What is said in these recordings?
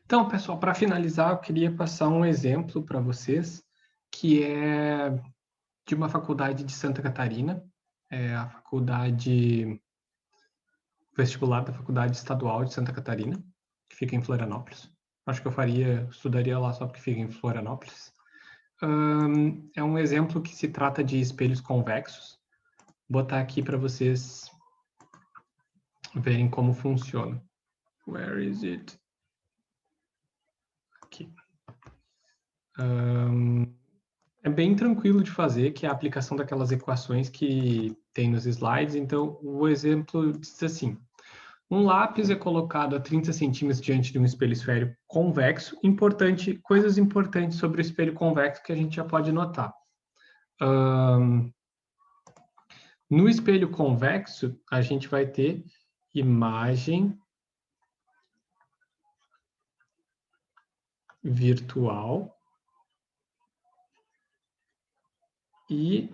Então, pessoal, para finalizar, eu queria passar um exemplo para vocês, que é de uma faculdade de Santa Catarina, é a faculdade vestibular da Faculdade Estadual de Santa Catarina, que fica em Florianópolis. Acho que estudaria lá só porque fica em Florianópolis. É um exemplo que se trata de espelhos convexos. Vou botar aqui para vocês verem como funciona. Where is it? Aqui. É bem tranquilo de fazer, que é a aplicação daquelas equações que tem nos slides. Então, o exemplo diz assim: um lápis é colocado a 30 centímetros diante de um espelho esférico convexo. Coisas importantes sobre o espelho convexo que a gente já pode notar. No espelho convexo, a gente vai ter imagem virtual e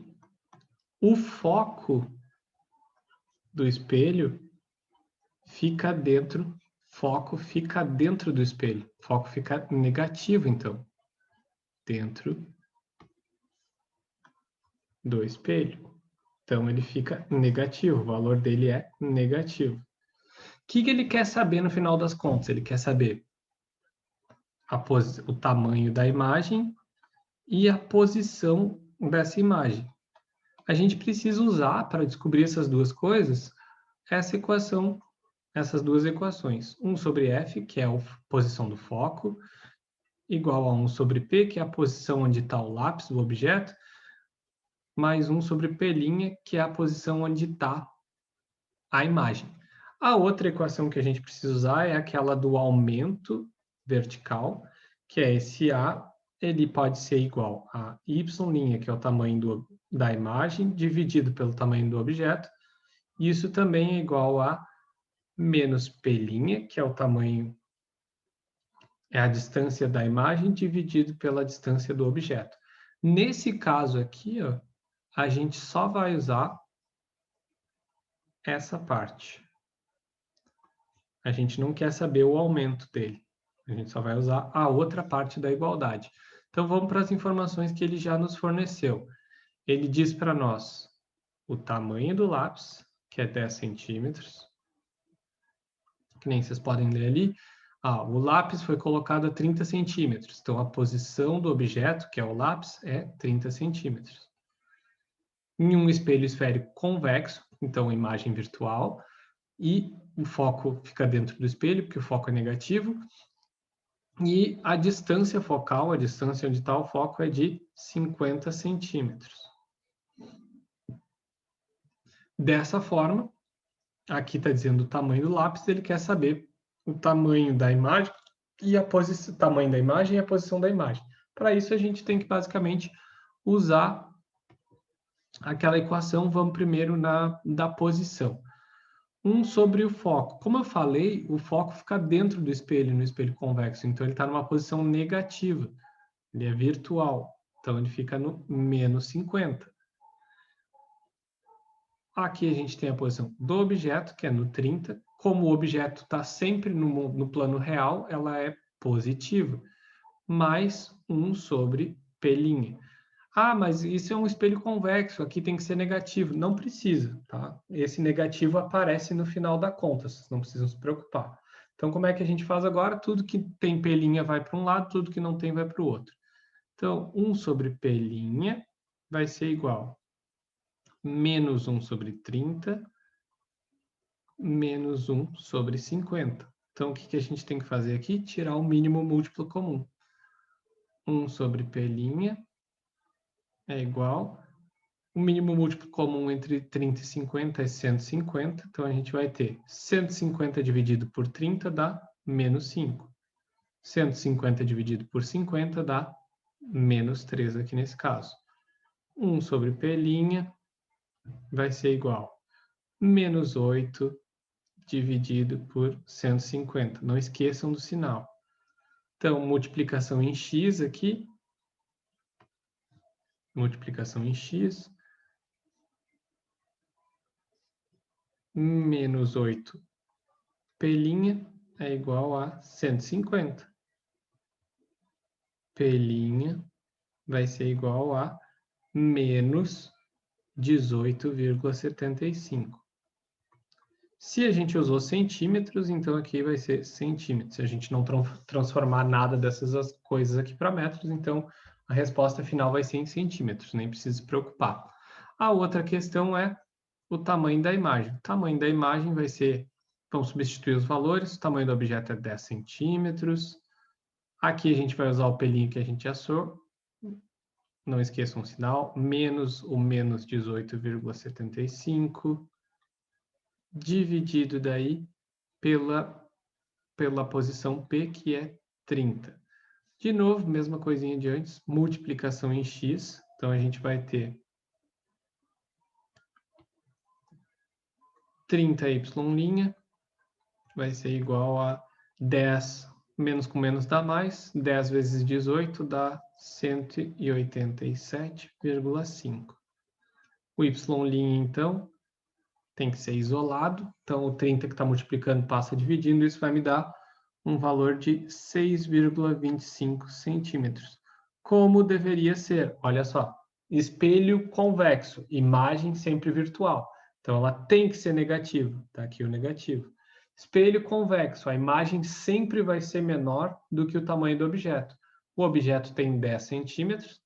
o foco do espelho fica dentro do espelho. Foco fica negativo, então, dentro do espelho. Então, ele fica negativo, o valor dele é negativo. O que ele quer saber no final das contas? Ele quer saber o tamanho da imagem e a posição dessa imagem. A gente precisa usar, para descobrir essas duas coisas, essas duas equações. 1 sobre F, que é a posição do foco, igual a 1 sobre P, que é a posição onde está o lápis do objeto, mais 1 sobre P', que é a posição onde está a imagem. A outra equação que a gente precisa usar é aquela do aumento vertical, que é esse A, ele pode ser igual a Y', que é o tamanho da imagem, dividido pelo tamanho do objeto. Isso também é igual a menos P', que é o tamanho, é a distância da imagem, dividido pela distância do objeto. Nesse caso aqui, ó, a gente só vai usar essa parte. A gente não quer saber o aumento dele. A gente só vai usar a outra parte da igualdade. Então, vamos para as informações que ele já nos forneceu. Ele diz para nós o tamanho do lápis, que é 10 centímetros. Que nem vocês podem ler ali. O lápis foi colocado a 30 centímetros. Então, a posição do objeto, que é o lápis, é 30 centímetros. Em um espelho esférico convexo, então imagem virtual, e o foco fica dentro do espelho, porque o foco é negativo, e a distância focal, a distância onde está o foco, é de 50 centímetros. Dessa forma, aqui está dizendo o tamanho do lápis, ele quer saber o tamanho da imagem e a posição, tamanho da imagem e a posição da imagem. Para isso, a gente tem que basicamente usar aquela equação. Vamos primeiro da posição. 1 sobre o foco. Como eu falei, o foco fica dentro do espelho, no espelho convexo. Então, ele está numa posição negativa. Ele é virtual. Então, ele fica no menos 50. Aqui a gente tem a posição do objeto, que é no 30. Como o objeto está sempre no plano real, ela é positiva. Mais 1 sobre P'. Mas isso é um espelho convexo, aqui tem que ser negativo. Não precisa, tá? Esse negativo aparece no final da conta, vocês não precisam se preocupar. Então, como é que a gente faz agora? Tudo que tem P' vai para um lado, tudo que não tem vai para o outro. Então, 1 sobre P' vai ser igual a menos 1 sobre 30, menos 1 sobre 50. Então, o que a gente tem que fazer aqui? Tirar o mínimo múltiplo comum. 1 sobre P' é igual. O mínimo múltiplo comum entre 30 e 50 é 150. Então, a gente vai ter 150 dividido por 30 dá menos 5. 150 dividido por 50 dá menos 3 aqui nesse caso. 1 sobre P' vai ser igual a menos 8 dividido por 150. Não esqueçam do sinal. Então, multiplicação em x aqui. Multiplicação em x. Menos 8 P' é igual a 150. P' vai ser igual a menos 18,75. Se a gente usou centímetros, então aqui vai ser centímetros. Se a gente não transformar nada dessas coisas aqui para metros, então a resposta final vai ser em centímetros, nem precisa se preocupar. A outra questão é o tamanho da imagem. O tamanho da imagem vai ser, vamos substituir os valores, o tamanho do objeto é 10 centímetros. Aqui a gente vai usar o pelinho que a gente achou. Não esqueçam o sinal, menos o menos 18,75, dividido daí pela posição P, que é 30. De novo, mesma coisinha de antes, multiplicação em x. Então, a gente vai ter 30y', vai ser igual a 10, menos com menos dá mais, 10 vezes 18 dá 187,5. O y', então, tem que ser isolado. Então, o 30 que está multiplicando passa dividindo, isso vai me dar um valor de 6,25 centímetros. Como deveria ser? Olha só, espelho convexo, imagem sempre virtual. Então, ela tem que ser negativa. Está aqui o negativo. Espelho convexo, a imagem sempre vai ser menor do que o tamanho do objeto. O objeto tem 10 centímetros,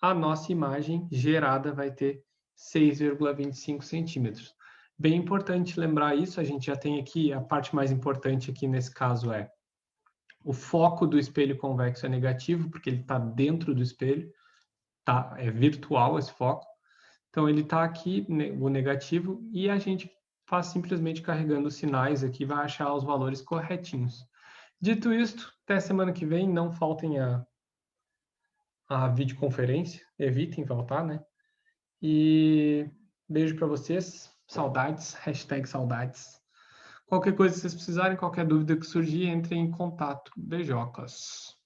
a nossa imagem gerada vai ter 6,25 centímetros. Bem importante lembrar isso, a gente já tem aqui, a parte mais importante aqui nesse caso é o foco do espelho convexo é negativo, porque ele está dentro do espelho, tá? É virtual esse foco. Então, ele está aqui, o negativo, e a gente faz simplesmente carregando os sinais aqui, vai achar os valores corretinhos. Dito isto, até semana que vem, não faltem a videoconferência, evitem faltar, né? E beijo para vocês, saudades, #saudades. Qualquer coisa que vocês precisarem, qualquer dúvida que surgir, entrem em contato. Beijocas.